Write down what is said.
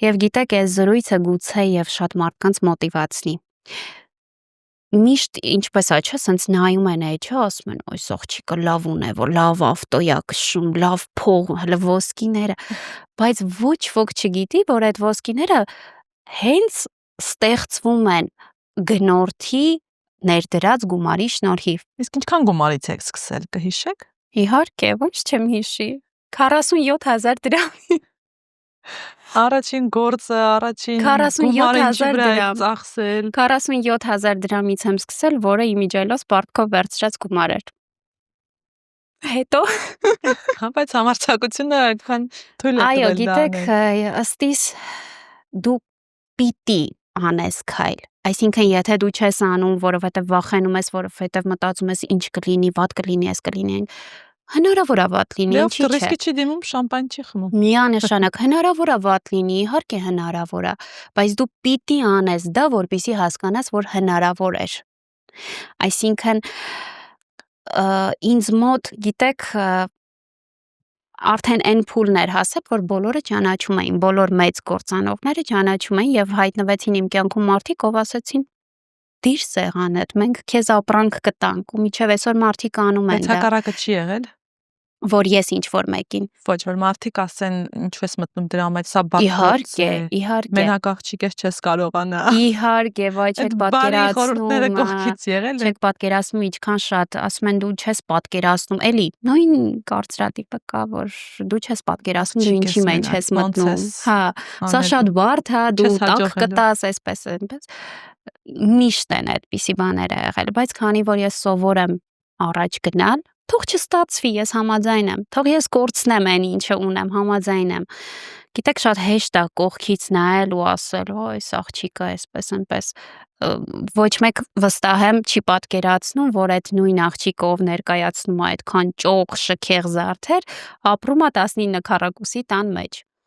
Եվ գիտեք, այս զրույցը գուցե եւ շատ մարդկանց մոտիվացնի։ Միշտ ինչպես է, չէ, սենց նայում են այդ, չէ, ասում են, «Ոյ, աղջիկը լավ ունևոր, լավ ավտոյա քշում, լավ փող, հələ ոսկիները»։ Բայց ոչ ոք չգիտի, որ այդ ոսկիները հենց ստեղծվում են գնորդի ներդրած գումարի շնորհիվ։ Իսկ ինչքան գումարից եք սկսել, կհիշեք։ Իհարկե, ոչ չեմ հիշի։ 47,000 դրամ։ Առաջին գործը, առաջին 47,000 գումարը ինչի վրա եք դրամ։ ծախսել։ 47,000 դրամից եմ սկսել, որը իմիջիայլոց պարտքով վերցրած գումար էր։ Հետո Հա, բայց համարձակությունը այդքան թույլ է այո, տվել դա գիտեք, անել։ ըստիս դու պիտի անես քայլ։ Այսինքն, եթե դու չես անում, որովհետև վախենում ես, որովհետև մտածում ես ինչ կլինի, վատ կլինի, այս կլինի, հնարավոր է վատ լինի, Դե ինչի՞ չէ։ ռիսկի չի դիմում, շամպայն չի խմում։ Միանշանակ հնարավոր է վատ լինի, իհարկե հնարավոր է, բայց դու պիտի անես դա, որպեսզի հասկանաս, որ հնարավոր էր։ Այսինքն ինձ մոտ, գիտեք, արդեն այն փուլն էր հասել, որ բոլորը ճանաչում էին, բոլոր մեծ կործանողները ճանաչում էին եւ հայտնվեցին իմ կյանքում մարդիկ, ով ասացին. «Դիր սեղանդ, մենք քեզ ապրանք կտանք» ու միջև այսօր մարդիկ անում են Բայց դա, հակառակը չի եղել։ որ ես ինչ որ մեկին։ Ոչ, որ մարդիկ ասեն, ինչու ես մտնում դրա մեջ, սա բաց գործ Իհարկե, է։ իհարկե։ Մենակ աղջիկ ես չես կարողանա։ Իհարկե, ոչ, չեք Այդ բարի խորհուրդները պատկերացնում, կողքից եղել է։ չեք պատկերացնում ինչքան շատ, ասում են դու չես պատկերացնում, էլի, նույն կարծրատիպը կա, որ դու չես պատկերացնում, դու ինչի մեջ ես մտնում։ Հա, սա շատ բարդ, հա, դու տակ կտաս, այսպես, այնպես։ Միշտ են այդպիսի բաները եղել, բայց քանի որ ես սովոր եմ առաջ գնալ, թող չստացվի, ես համաձայն եմ, թող ես կորցնեմ այն ինչը ունեմ, համաձայն եմ։ Գիտեք, շատ հեշտ է կողքից նայել ու ասել, այս աղջիկը այսպես այնպես, ոչ մեկ վստահ եմ չի պատկերացնում, որ այդ նույն աղջիկը, ով ներկայացնում է այդքան ճոխ, շքեղ զարդեր, ապրում է 19 քառակուսի տան մեջ։